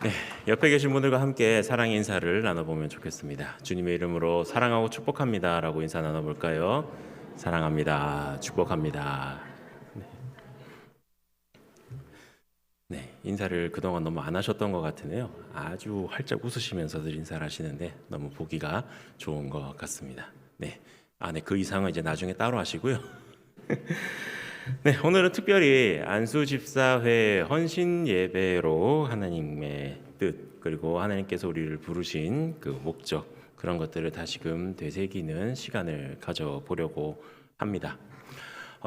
네, 옆에 계신 분들과 함께 사랑의 인사를 나눠보면 좋겠습니다. 주님의 이름으로 사랑하고 축복합니다라고 인사 나눠볼까요? 사랑합니다. 축복합니다. 네, 인사를 그동안 너무 안 하셨던 것 같으네요. 아주 활짝 웃으시면서들 인사를 하시는데 너무 보기가 좋은 것 같습니다. 네, 네, 그 이상은 이제 나중에 따로 하시고요. 네, 오늘은 특별히 안수 집사회 헌신 예배로 하나님의 뜻 그리고 하나님께서 우리를 부르신 그 목적 그런 것들을 다시금 되새기는 시간을 가져보려고 합니다.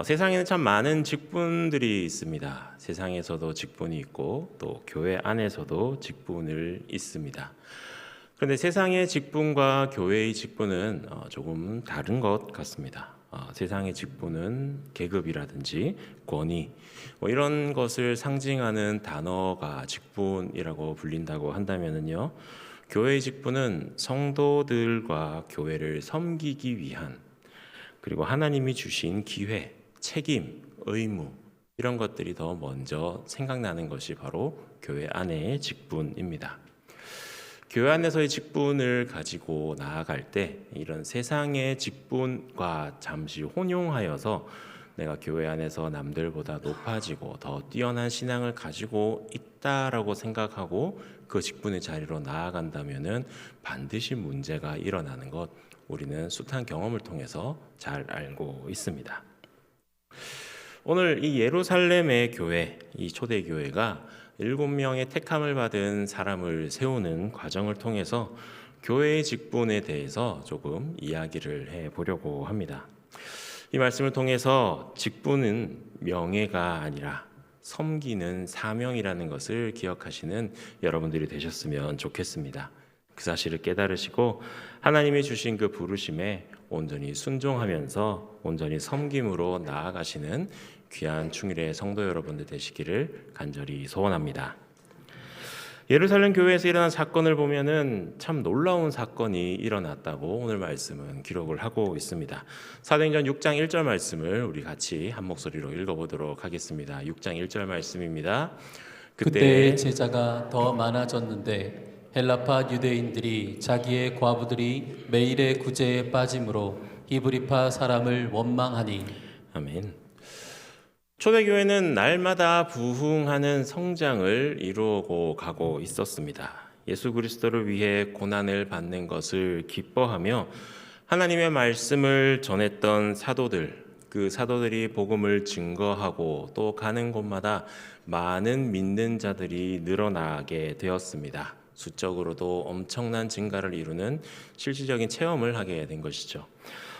세상에는 참 많은 직분들이 있습니다. 세상에서도 직분이 있고 또 교회 안에서도 직분을 있습니다. 그런데 세상의 직분과 교회의 직분은 조금 다른 것 같습니다. 세상의 직분은 계급이라든지 권위 이런 것을 상징하는 단어가 직분이라고 불린다고 한다면요, 교회의 직분은 성도들과 교회를 섬기기 위한 그리고 하나님이 주신 기회, 책임, 의무 이런 것들이 더 먼저 생각나는 것이 바로 교회 안의 직분입니다. 교회 안에서의 직분을 가지고 나아갈 때 이런 세상의 직분과 잠시 혼용하여서 내가 교회 안에서 남들보다 높아지고 더 뛰어난 신앙을 가지고 있다라고 생각하고 그 직분의 자리로 나아간다면은 반드시 문제가 일어나는 것 우리는 숱한 경험을 통해서 잘 알고 있습니다. 오늘 이 예루살렘의 교회, 이 초대교회가 7명의 택함을 받은 사람을 세우는 과정을 통해서 교회의 직분에 대해서 조금 이야기를 해보려고 합니다. 이 말씀을 통해서 직분은 명예가 아니라 섬기는 사명이라는 것을 기억하시는 여러분들이 되셨으면 좋겠습니다. 그 사실을 깨달으시고 하나님이 주신 그 부르심에 온전히 순종하면서 온전히 섬김으로 나아가시는 귀한 충일의 성도 여러분들 되시기를 간절히 소원합니다. 예루살렘 교회에서 일어난 사건을 보면은 참 놀라운 사건이 일어났다고 오늘 말씀은 기록을 하고 있습니다. 사도행전 6장 1절 말씀을 우리 같이 한 목소리로 읽어보도록 하겠습니다. 6장 1절 말씀입니다. 그때 제자가 더 많아졌는데 헬라파 유대인들이 자기의 과부들이 매일의 구제에 빠짐으로 히브리파 사람을 원망하니. 아멘. 초대교회는 날마다 부흥하는 성장을 이루고 가고 있었습니다. 예수 그리스도를 위해 고난을 받는 것을 기뻐하며 하나님의 말씀을 전했던 사도들, 그 사도들이 복음을 증거하고 또 가는 곳마다 많은 믿는 자들이 늘어나게 되었습니다. 수적으로도 엄청난 증가를 이루는 실질적인 체험을 하게 된 것이죠.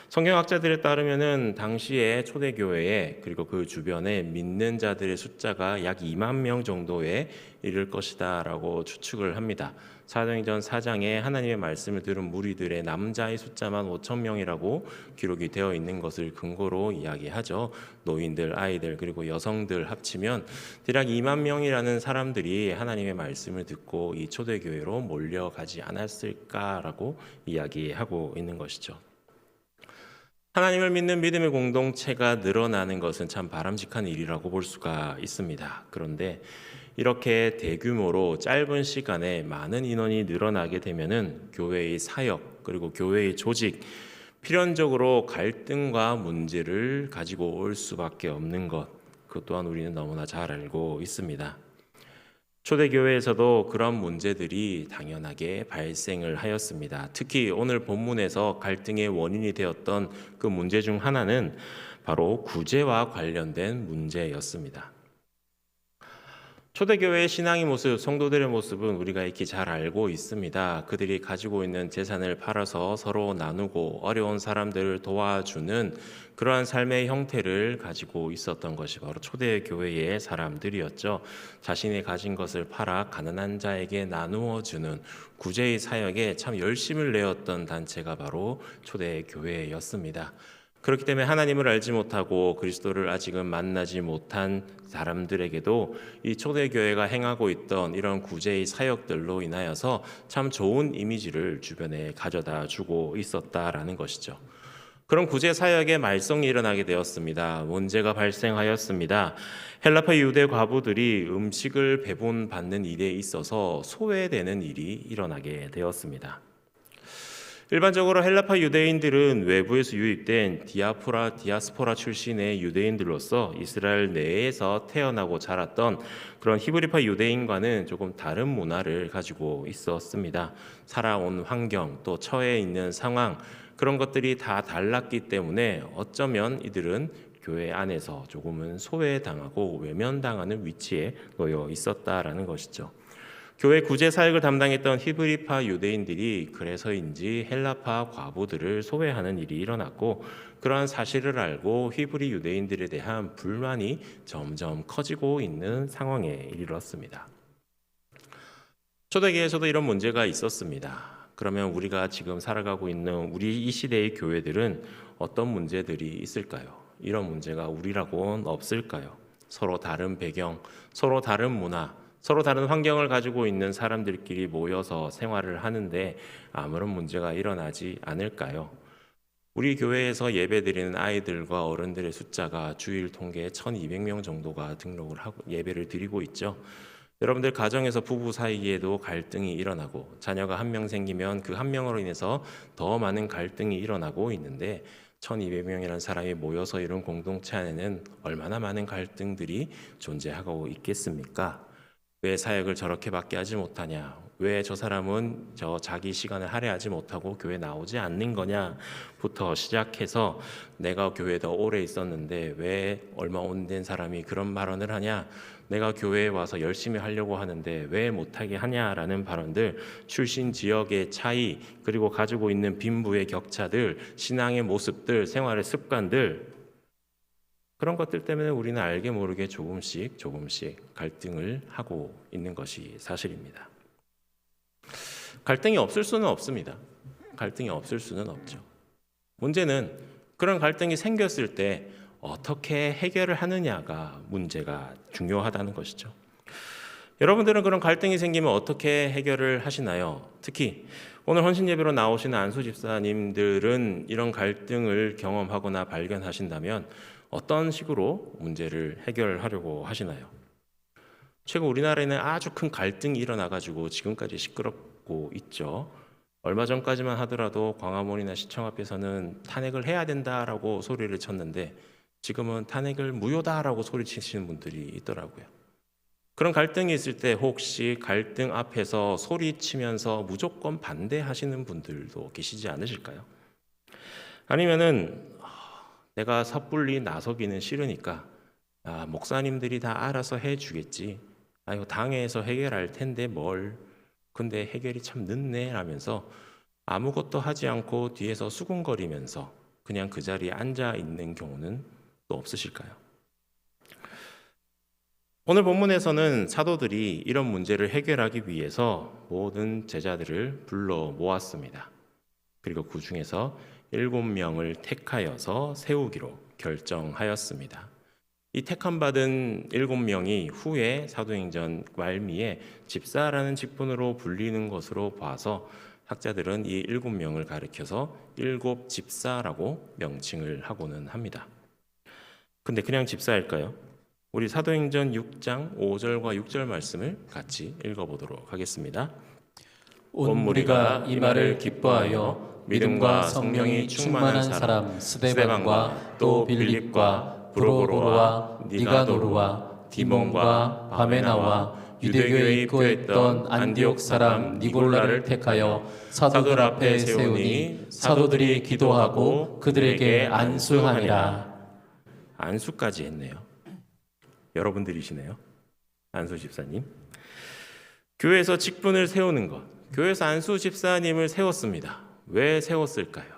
성경학자들에 따르면은 당시에 초대교회에 그리고 그 주변에 믿는 자들의 숫자가 약 2만 명 정도에 이를 것이다라고 추측을 합니다. 사도행전 4장에 하나님의 말씀을 들은 무리들의 남자의 숫자만 5천 명이라고 기록이 되어 있는 것을 근거로 이야기하죠. 노인들, 아이들 그리고 여성들 합치면 대략 2만 명이라는 사람들이 하나님의 말씀을 듣고 이 초대교회로 몰려가지 않았을까라고 이야기하고 있는 것이죠. 하나님을 믿는 믿음의 공동체가 늘어나는 것은 참 바람직한 일이라고 볼 수가 있습니다. 그런데 이렇게 대규모로 짧은 시간에 많은 인원이 늘어나게 되면은 교회의 사역 그리고 교회의 조직 필연적으로 갈등과 문제를 가지고 올 수밖에 없는 것, 그것 또한 우리는 너무나 잘 알고 있습니다. 초대교회에서도 그런 문제들이 당연하게 발생을 하였습니다. 특히 오늘 본문에서 갈등의 원인이 되었던 그 문제 중 하나는 바로 구제와 관련된 문제였습니다. 초대교회의 신앙의 모습, 성도들의 모습은 우리가 익히 잘 알고 있습니다. 그들이 가지고 있는 재산을 팔아서 서로 나누고 어려운 사람들을 도와주는 그러한 삶의 형태를 가지고 있었던 것이 바로 초대교회의 사람들이었죠. 자신이 가진 것을 팔아 가난한 자에게 나누어 주는 구제의 사역에 참 열심을 내었던 단체가 바로 초대교회였습니다. 그렇기 때문에 하나님을 알지 못하고 그리스도를 아직은 만나지 못한 사람들에게도 이 초대교회가 행하고 있던 이런 구제의 사역들로 인하여서 참 좋은 이미지를 주변에 가져다 주고 있었다라는 것이죠. 그런 구제 사역의 말썽이 일어나게 되었습니다. 문제가 발생하였습니다. 헬라파 유대 과부들이 음식을 배분받는 일에 있어서 소외되는 일이 일어나게 되었습니다. 일반적으로 헬라파 유대인들은 외부에서 유입된 디아스포라 출신의 유대인들로서 이스라엘 내에서 태어나고 자랐던 그런 히브리파 유대인과는 조금 다른 문화를 가지고 있었습니다. 살아온 환경, 또 처해 있는 상황, 그런 것들이 다 달랐기 때문에 어쩌면 이들은 교회 안에서 조금은 소외당하고 외면당하는 위치에 놓여 있었다라는 것이죠. 교회 구제 사역을 담당했던 히브리파 유대인들이 그래서인지 헬라파 과부들을 소외하는 일이 일어났고, 그러한 사실을 알고 히브리 유대인들에 대한 불만이 점점 커지고 있는 상황에 이르렀습니다. 초대교회에서도 이런 문제가 있었습니다. 그러면 우리가 지금 살아가고 있는 우리 이 시대의 교회들은 어떤 문제들이 있을까요? 이런 문제가 우리라고는 없을까요? 서로 다른 배경, 서로 다른 문화, 서로 다른 환경을 가지고 있는 사람들끼리 모여서 생활을 하는데 아무런 문제가 일어나지 않을까요? 우리 교회에서 예배드리는 아이들과 어른들의 숫자가 주일 통계에 1,200명 정도가 등록을 하고 예배를 드리고 있죠. 여러분들 가정에서 부부 사이에도 갈등이 일어나고, 자녀가 한 명 생기면 그 한 명으로 인해서 더 많은 갈등이 일어나고 있는데, 1,200명이라는 사람이 모여서 이런 공동체 안에는 얼마나 많은 갈등들이 존재하고 있겠습니까? 왜 사역을 저렇게밖에 하지 못하냐? 왜 저 사람은 자기 시간을 할애하지 못하고 교회 나오지 않는 거냐부터 시작해서, 내가 교회에 더 오래 있었는데 왜 얼마 안 된 사람이 그런 발언을 하냐? 내가 교회에 와서 열심히 하려고 하는데 왜 못하게 하냐라는 발언들, 출신 지역의 차이, 그리고 가지고 있는 빈부의 격차들, 신앙의 모습들, 생활의 습관들, 그런 것들 때문에 우리는 알게 모르게 조금씩 갈등을 하고 있는 것이 사실입니다. 갈등이 없을 수는 없습니다. 갈등이 없을 수는 없죠. 문제는 그런 갈등이 생겼을 때 어떻게 해결을 하느냐가 문제가 중요하다는 것이죠. 여러분들은 그런 갈등이 생기면 어떻게 해결을 하시나요? 특히 오늘 헌신 예배로 나오시는 안수 집사님들은 이런 갈등을 경험하거나 발견하신다면 어떤 식으로 문제를 해결하려고 하시나요? 최근 우리나라에는 아주 큰 갈등이 일어나가지고 지금까지 시끄럽고 있죠. 얼마 전까지만 하더라도 광화문이나 시청 앞에서는 탄핵을 해야 된다라고 소리를 쳤는데, 지금은 탄핵을 무효다라고 소리치시는 분들이 있더라고요. 그런 갈등이 있을 때 혹시 갈등 앞에서 소리치면서 무조건 반대하시는 분들도 계시지 않으실까요? 아니면은 내가 섣불리 나서기는 싫으니까 목사님들이 다 알아서 해주겠지, 이거 당회에서 해결할 텐데 뭘, 근데 해결이 참 늦네 하면서 아무것도 하지 않고 뒤에서 수군거리면서 그냥 그 자리에 앉아 있는 경우는 또 없으실까요? 오늘 본문에서는 사도들이 이런 문제를 해결하기 위해서 모든 제자들을 불러 모았습니다. 그리고 그 중에서 7명을 택하여서 세우기로 결정하였습니다. 이 택함받은 7명이 후에 사도행전 말미에 집사라는 직분으로 불리는 것으로 봐서 학자들은 이 7명을 가리켜서 7집사라고 명칭을 하고는 합니다. 근데 그냥 집사일까요? 우리 사도행전 6장 5절과 6절 말씀을 같이 읽어보도록 하겠습니다. 온 무리가 이 말을 기뻐하여 믿음과 성령이 충만한 사람 스데반과 또 빌립과 브로고로와 니가노르와 디몬과 바메나와 유대교에 입교했던 안디옥 사람 니골라를 택하여 사도들 앞에 세우니 사도들이 기도하고 그들에게 안수하니라. 안수까지 했네요. 여러분들이시네요. 안수 집사님. 교회에서 직분을 세우는 것, 교회에서 안수 집사님을 세웠습니다. 왜 세웠을까요?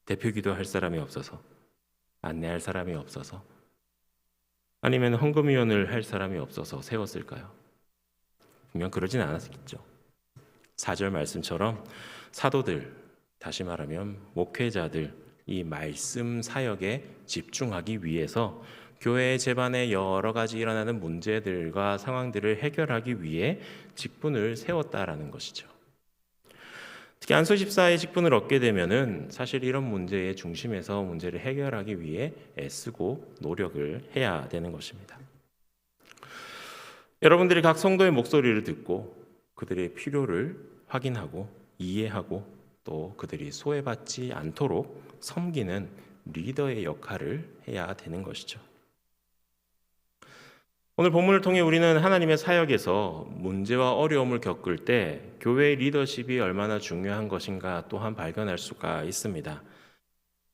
대표 기도할 사람이 없어서, 안내할 사람이 없어서, 아니면 헌금위원을 할 사람이 없어서 세웠을까요? 분명 그러진 않았겠죠. 4절 말씀처럼 사도들, 다시 말하면 목회자들, 이 말씀 사역에 집중하기 위해서 교회의 제반에 여러 가지 일어나는 문제들과 상황들을 해결하기 위해 직분을 세웠다라는 것이죠. 특히 안수 집사의 직분을 얻게 되면은 사실 이런 문제의 중심에서 문제를 해결하기 위해 애쓰고 노력을 해야 되는 것입니다. 여러분들이 각 성도의 목소리를 듣고 그들의 필요를 확인하고 이해하고 또 그들이 소외받지 않도록 섬기는 리더의 역할을 해야 되는 것이죠. 오늘 본문을 통해 우리는 하나님의 사역에서 문제와 어려움을 겪을 때 교회의 리더십이 얼마나 중요한 것인가 또한 발견할 수가 있습니다.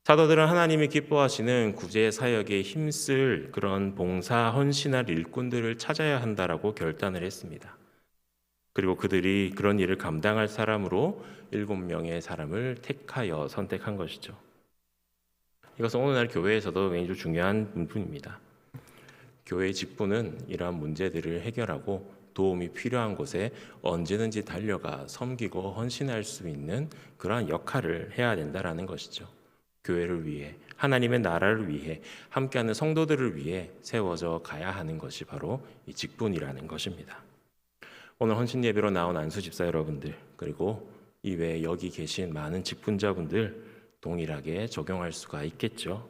사도들은 하나님이 기뻐하시는 구제 사역에 힘쓸 그런 봉사 헌신할 일꾼들을 찾아야 한다라고 결단을 했습니다. 그리고 그들이 그런 일을 감당할 사람으로 7명의 사람을 택하여 선택한 것이죠. 이것은 오늘날 교회에서도 굉장히 중요한 부분입니다. 교회의 직분은 이러한 문제들을 해결하고 도움이 필요한 곳에 언제든지 달려가 섬기고 헌신할 수 있는 그러한 역할을 해야 된다라는 것이죠. 교회를 위해, 하나님의 나라를 위해, 함께하는 성도들을 위해 세워져 가야 하는 것이 바로 이 직분이라는 것입니다. 오늘 헌신 예배로 나온 안수 집사 여러분들, 그리고 이외에 여기 계신 많은 직분자분들 동일하게 적용할 수가 있겠죠.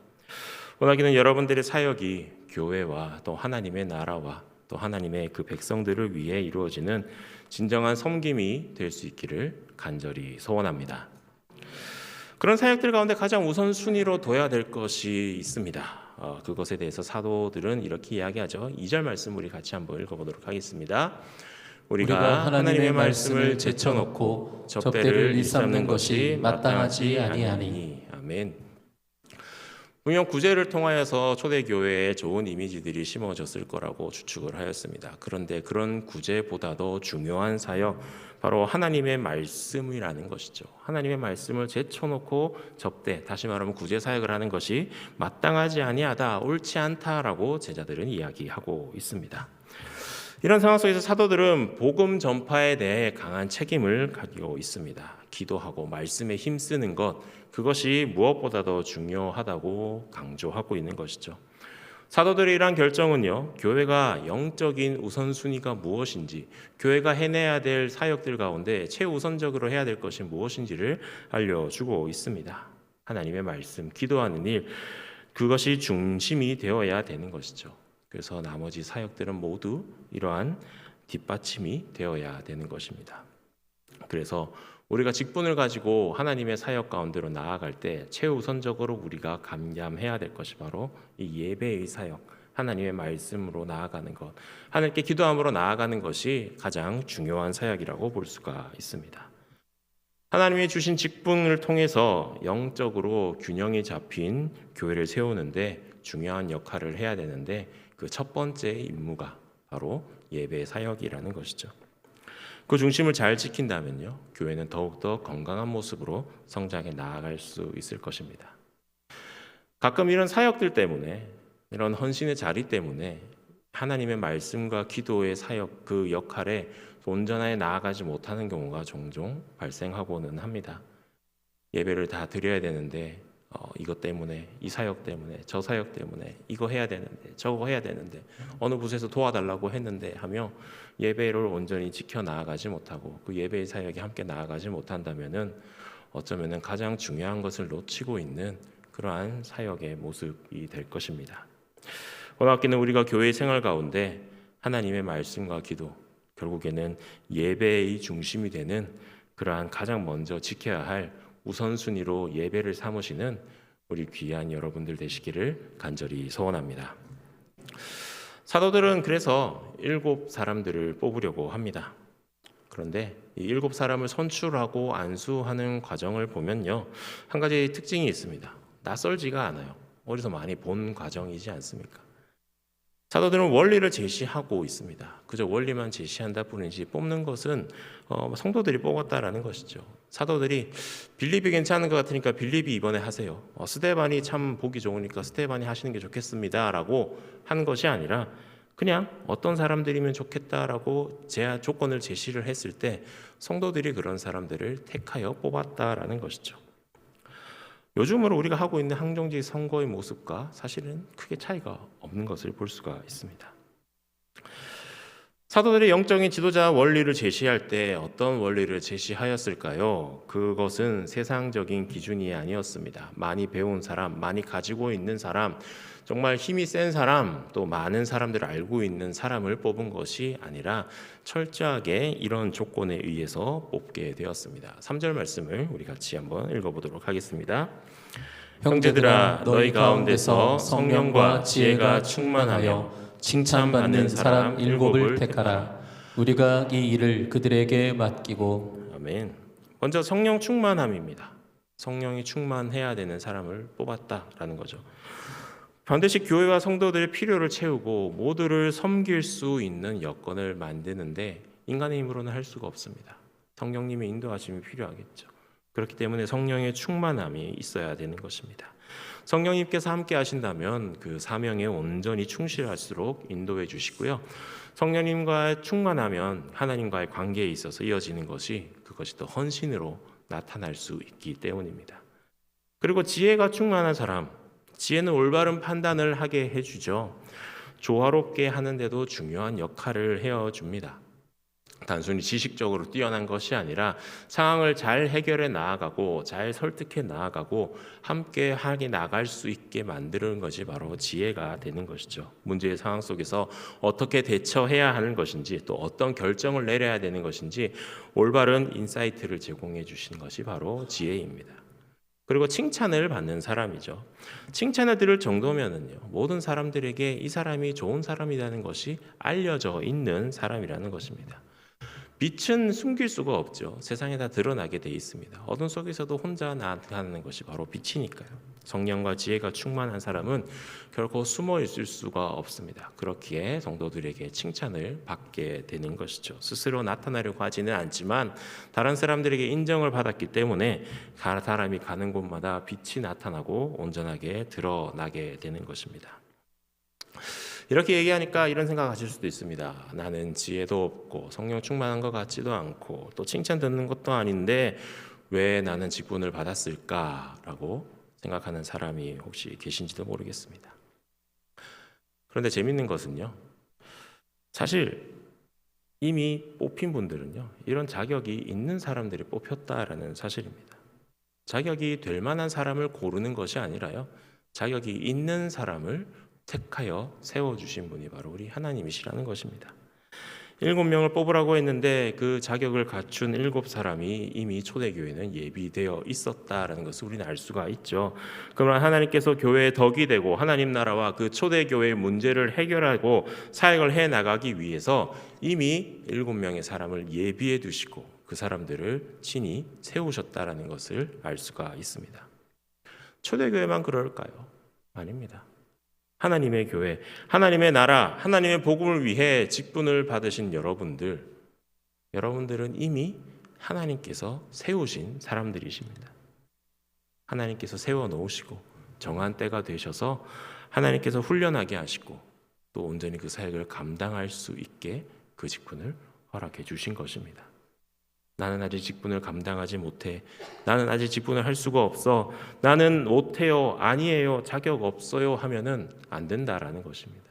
원하기는 여러분들의 사역이 교회와 또 하나님의 나라와 또 하나님의 그 백성들을 위해 이루어지는 진정한 섬김이 될 수 있기를 간절히 소원합니다. 그런 사역들 가운데 가장 우선순위로 둬야 될 것이 있습니다. 그것에 대해서 사도들은 이렇게 이야기하죠. 2절 말씀 우리 같이 한번 읽어보도록 하겠습니다. 우리가 하나님의 말씀을 제쳐놓고 접대를 일삼는 것이 마땅하지 아니하니. 아멘. 분명 구제를 통하여서 초대교회에 좋은 이미지들이 심어졌을 거라고 추측을 하였습니다. 그런데 그런 구제보다도 중요한 사역, 바로 하나님의 말씀이라는 것이죠. 하나님의 말씀을 제쳐놓고 접대, 다시 말하면 구제 사역을 하는 것이 마땅하지 아니하다, 옳지 않다라고 제자들은 이야기하고 있습니다. 이런 상황 속에서 사도들은 복음 전파에 대해 강한 책임을 가지고 있습니다. 기도하고 말씀에 힘쓰는 것, 그것이 무엇보다도 중요하다고 강조하고 있는 것이죠. 사도들의 이러한 결정은요, 교회가 영적인 우선순위가 무엇인지, 교회가 해내야 될 사역들 가운데 최우선적으로 해야 될 것이 무엇인지를 알려주고 있습니다. 하나님의 말씀, 기도하는 일, 그것이 중심이 되어야 되는 것이죠. 그래서 나머지 사역들은 모두 이러한 뒷받침이 되어야 되는 것입니다. 그래서 우리가 직분을 가지고 하나님의 사역 가운데로 나아갈 때 최우선적으로 우리가 감đảm해야 될 것이 바로 이 예배의 사역, 하나님의 말씀으로 나아가는 것, 하나님께 기도함으로 나아가는 것이 가장 중요한 사역이라고 볼 수가 있습니다. 하나님이 주신 직분을 통해서 영적으로 균형이 잡힌 교회를 세우는데 중요한 역할을 해야 되는데 그 첫 번째 임무가 바로 예배 사역이라는 것이죠. 그 중심을 잘 지킨다면요, 교회는 더욱더 건강한 모습으로 성장해 나아갈 수 있을 것입니다. 가끔 이런 사역들 때문에, 이런 헌신의 자리 때문에 하나님의 말씀과 기도의 사역, 그 역할에 온전하게 나아가지 못하는 경우가 종종 발생하고는 합니다. 예배를 다 드려야 되는데 이것 때문에, 이 사역 때문에, 저 사역 때문에, 이거 해야 되는데, 저거 해야 되는데, 어느 곳에서 도와달라고 했는데 하며 예배를 온전히 지켜 나아가지 못하고 그 예배의 사역이 함께 나아가지 못한다면은 어쩌면은 가장 중요한 것을 놓치고 있는 그러한 사역의 모습이 될 것입니다. 원하기는 우리가 교회 생활 가운데 하나님의 말씀과 기도, 결국에는 예배의 중심이 되는 그러한 가장 먼저 지켜야 할 우선순위로 예배를 삼으시는 우리 귀한 여러분들 되시기를 간절히 소원합니다. 사도들은 그래서 7사람들을 뽑으려고 합니다. 그런데 이 7사람을 선출하고 안수하는 과정을 보면요, 한 가지 특징이 있습니다. 낯설지가 않아요. 어디서 많이 본 과정이지 않습니까? 사도들은 원리를 제시하고 있습니다. 그저 원리만 제시한다 뿐이지 뽑는 것은 성도들이 뽑았다라는 것이죠. 사도들이 빌립이 괜찮은 것 같으니까 빌립이 이번에 하세요. 스데반이 참 보기 좋으니까 스데반이 하시는 게 좋겠습니다라고 한 것이 아니라 그냥 어떤 사람들이면 좋겠다라고 조건을 제시를 했을 때 성도들이 그런 사람들을 택하여 뽑았다라는 것이죠. 요즘으로 우리가 하고 있는 항정직 선거의 모습과 사실은 크게 차이가 없는 것을 볼 수가 있습니다. 사도들의 영적인 지도자 원리를 제시할 때 어떤 원리를 제시하였을까요? 그것은 세상적인 기준이 아니었습니다. 많이 배운 사람, 많이 가지고 있는 사람, 정말 힘이 센 사람, 또 많은 사람들을 알고 있는 사람을 뽑은 것이 아니라 철저하게 이런 조건에 의해서 뽑게 되었습니다. 3절 말씀을 우리 같이 한번 읽어보도록 하겠습니다. 형제들아, 너희 가운데서 성령과 지혜가 충만하여 칭찬받는 사람 7을 택하라. 우리가 이 일을 그들에게 맡기고. 아멘. 먼저 성령 충만함입니다. 성령이 충만해야 되는 사람을 뽑았다라는 거죠. 반드시 교회와 성도들의 필요를 채우고 모두를 섬길 수 있는 여건을 만드는데 인간의 힘으로는 할 수가 없습니다. 성령님의 인도하심이 필요하겠죠. 그렇기 때문에 성령의 충만함이 있어야 되는 것입니다. 성령님께서 함께 하신다면 그 사명에 온전히 충실할수록 인도해 주시고요. 성령님과 충만하면 하나님과의 관계에 있어서 이어지는 그것이 더 헌신으로 나타날 수 있기 때문입니다. 그리고 지혜가 충만한 사람, 지혜는 올바른 판단을 하게 해주죠. 조화롭게 하는데도 중요한 역할을 해줍니다. 단순히 지식적으로 뛰어난 것이 아니라 상황을 잘 해결해 나아가고 잘 설득해 나아가고 함께 하게 나갈 수 있게 만드는 것이 바로 지혜가 되는 것이죠. 문제의 상황 속에서 어떻게 대처해야 하는 것인지 또 어떤 결정을 내려야 되는 것인지 올바른 인사이트를 제공해 주시는 것이 바로 지혜입니다. 그리고 칭찬을 받는 사람이죠. 칭찬을 들을 정도면은요, 모든 사람들에게 이 사람이 좋은 사람이라는 것이 알려져 있는 사람이라는 것입니다. 빛은 숨길 수가 없죠. 세상에 다 드러나게 돼 있습니다. 어둠 속에서도 혼자 나타나는 것이 바로 빛이니까요. 성령과 지혜가 충만한 사람은 결코 숨어 있을 수가 없습니다. 그렇기에 성도들에게 칭찬을 받게 되는 것이죠. 스스로 나타나려고 하지는 않지만 다른 사람들에게 인정을 받았기 때문에 사람이 가는 곳마다 빛이 나타나고 온전하게 드러나게 되는 것입니다. 이렇게 얘기하니까 이런 생각하실 수도 있습니다. 나는 지혜도 없고 성령 충만한 것 같지도 않고 또 칭찬 듣는 것도 아닌데 왜 나는 직분을 받았을까라고 생각하는 사람이 혹시 계신지도 모르겠습니다. 그런데 재밌는 것은요, 사실 이미 뽑힌 분들은요, 이런 자격이 있는 사람들이 뽑혔다라는 사실입니다. 자격이 될 만한 사람을 고르는 것이 아니라요, 자격이 있는 사람을 택하여 세워주신 분이 바로 우리 하나님이시라는 것입니다. 7명을 뽑으라고 했는데 그 자격을 갖춘 7사람이 이미 초대교회는 예비되어 있었다라는 것을 우리는 알 수가 있죠. 그러나 하나님께서 교회에 덕이 되고 하나님 나라와 그 초대교회의 문제를 해결하고 사역을 해나가기 위해서 이미 7명의 사람을 예비해 두시고 그 사람들을 친히 세우셨다라는 것을 알 수가 있습니다. 초대교회만 그럴까요? 아닙니다. 하나님의 교회, 하나님의 나라, 하나님의 복음을 위해 직분을 받으신 여러분들은 이미 하나님께서 세우신 사람들이십니다. 하나님께서 세워놓으시고 정한 때가 되셔서 하나님께서 훈련하게 하시고 또 온전히 그 사역을 감당할 수 있게 그 직분을 허락해 주신 것입니다. 나는 아직 직분을 감당하지 못해. 나는 아직 직분을 할 수가 없어. 나는 못해요. 아니에요. 자격 없어요. 하면은 안 된다라는 것입니다.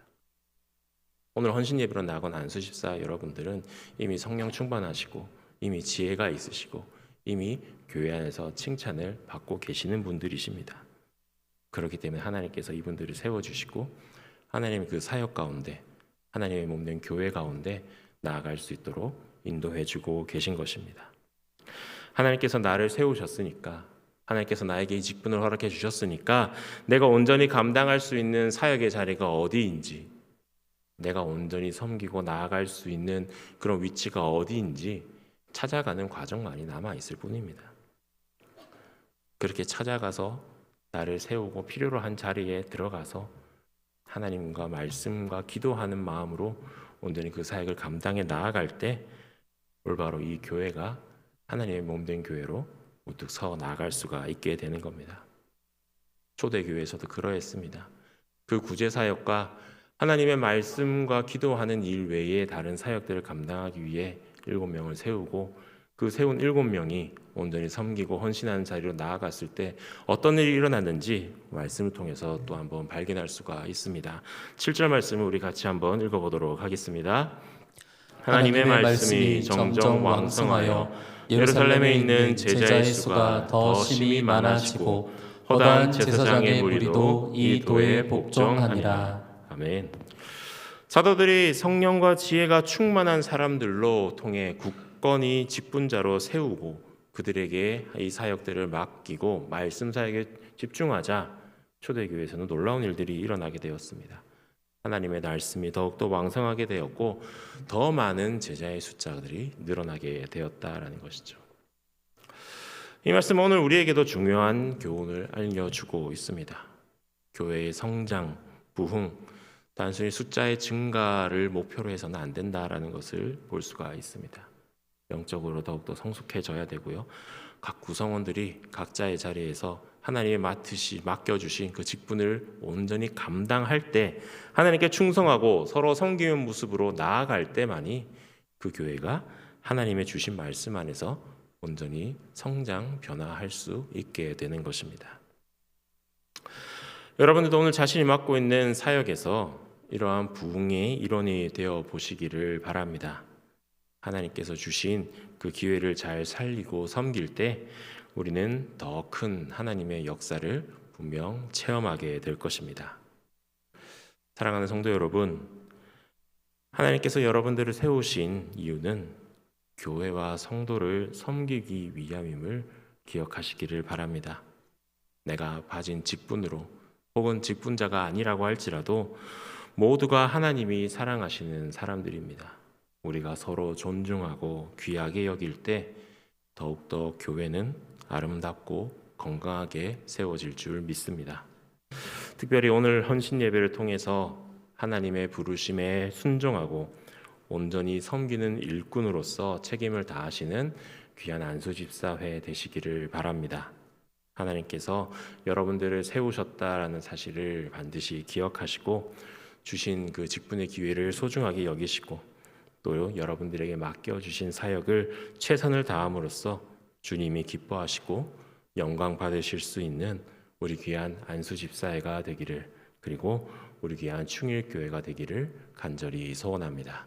오늘 헌신 예배로 나간 안수집사 여러분들은 이미 성령 충만하시고 이미 지혜가 있으시고 이미 교회 안에서 칭찬을 받고 계시는 분들이십니다. 그렇기 때문에 하나님께서 이분들을 세워주시고 하나님의 그 사역 가운데 하나님의 몸된 교회 가운데 나아갈 수 있도록 인도해주고 계신 것입니다. 하나님께서 나를 세우셨으니까, 하나님께서 나에게 이 직분을 허락해 주셨으니까 내가 온전히 감당할 수 있는 사역의 자리가 어디인지, 내가 온전히 섬기고 나아갈 수 있는 그런 위치가 어디인지 찾아가는 과정만이 남아있을 뿐입니다. 그렇게 찾아가서 나를 세우고 필요로 한 자리에 들어가서 하나님과 말씀과 기도하는 마음으로 온전히 그 사역을 감당해 나아갈 때 올바로 이 교회가 하나님의 몸된 교회로 우뚝 서 나아갈 수가 있게 되는 겁니다. 초대교회에서도 그러했습니다. 그 구제사역과 하나님의 말씀과 기도하는 일 외에 다른 사역들을 감당하기 위해 7명을 세우고 그 세운 7명이 온전히 섬기고 헌신하는 자리로 나아갔을 때 어떤 일이 일어났는지 말씀을 통해서 또 한번 발견할 수가 있습니다. 7절 말씀을 우리 같이 한번 읽어보도록 하겠습니다. 하나님의 말씀이 점점 왕성하여 예루살렘에 있는 제자의 수가 더 심히 많아지고 허다한 제사장의 무리도 이 도에 복종하니라. 아멘. 사도들이 성령과 지혜가 충만한 사람들로 통해 굳건히 직분자로 세우고 그들에게 이 사역들을 맡기고 말씀 사역에 집중하자 초대교회에서는 놀라운 일들이 일어나게 되었습니다. 하나님의 말씀이 더욱더 왕성하게 되었고 더 많은 제자의 숫자들이 늘어나게 되었다라는 것이죠. 이 말씀은 오늘 우리에게도 중요한 교훈을 알려주고 있습니다. 교회의 성장, 부흥, 단순히 숫자의 증가를 목표로 해서는 안 된다라는 것을 볼 수가 있습니다. 영적으로 더욱더 성숙해져야 되고요. 각 구성원들이 각자의 자리에서 하나님의 맡겨주신 그 직분을 온전히 감당할 때 하나님께 충성하고 서로 섬기는 모습으로 나아갈 때만이 그 교회가 하나님의 주신 말씀 안에서 온전히 성장, 변화할 수 있게 되는 것입니다. 여러분들도 오늘 자신이 맡고 있는 사역에서 이러한 부흥의 일원이 되어 보시기를 바랍니다. 하나님께서 주신 그 기회를 잘 살리고 섬길 때 우리는 더 큰 하나님의 역사를 분명 체험하게 될 것입니다. 사랑하는 성도 여러분, 하나님께서 여러분들을 세우신 이유는 교회와 성도를 섬기기 위함임을 기억하시기를 바랍니다. 내가 가진 직분으로 혹은 직분자가 아니라고 할지라도 모두가 하나님이 사랑하시는 사람들입니다. 우리가 서로 존중하고 귀하게 여길 때 더욱더 교회는 아름답고 건강하게 세워질 줄 믿습니다. 특별히 오늘 헌신 예배를 통해서 하나님의 부르심에 순종하고 온전히 섬기는 일꾼으로서 책임을 다하시는 귀한 안수집사회 되시기를 바랍니다. 하나님께서 여러분들을 세우셨다라는 사실을 반드시 기억하시고 주신 그 직분의 기회를 소중하게 여기시고 또 여러분들에게 맡겨주신 사역을 최선을 다함으로써 주님이 기뻐하시고 영광 받으실 수 있는 우리 귀한 안수집사회가 되기를, 그리고 우리 귀한 충일교회가 되기를 간절히 소원합니다.